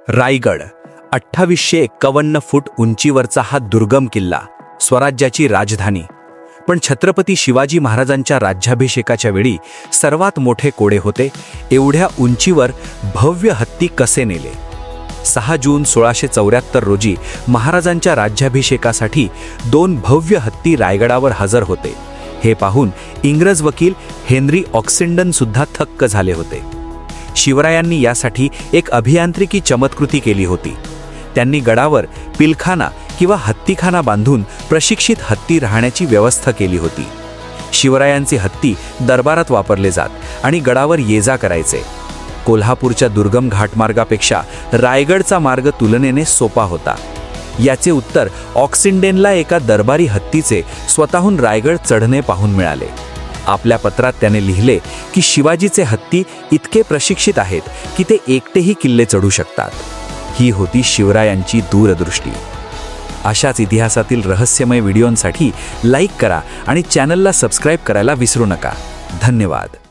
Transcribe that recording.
रायगड 2851 फूट उंचीवरचा हा दुर्गम किल्ला, स्वराज्याची राजधानी. पण छत्रपती शिवाजी महाराजांच्या राज्याभिषेकाच्या वेळी सर्वात मोठे कोडे होते, एवढ्या उंचीवर भव्य हत्ती कसे नेले. 6 जून 1674 रोजी महाराजांच्या राज्याभिषेकासाठी 2 भव्य हत्ती रायगडावर हजर होते. हे पाहून इंग्रज वकील हेनरी ऑक्सिंडन सुद्धा थक्क झाले होते. शिवरायांनी यासाठी एक अभियांत्रिकी चमत्कृती केली होती. त्यांनी गडावर पिलखाना किंवा हत्तीखाना बांधून प्रशिक्षित हत्ती राहण्याची व्यवस्था केली होती. शिवरायांचे हत्ती दरबारात वापरले जात आणि गडावर ये-जा करायचे. कोल्हापूरच्या दुर्गम घाटमार्गापेक्षा रायगडचा मार्ग तुलनेने सोपा होता. याचे उत्तर ऑक्सिंडेनला एका दरबारी हत्तीचे स्वतःहून रायगड चढणे पाहून मिळाले. आपल्या पत्रात त्याने लिहिले की शिवाजीचे हत्ती इतके प्रशिक्षित आहेत की ते एकटेही किल्ले चढू शकतात. ही होती शिवरायांची दूरदृष्टी. अशाच इतिहासातील रहस्यमय व्हिडिओंसाठी लाईक करा आणि चॅनलला सबस्क्राईब करायला विसरू नका. धन्यवाद.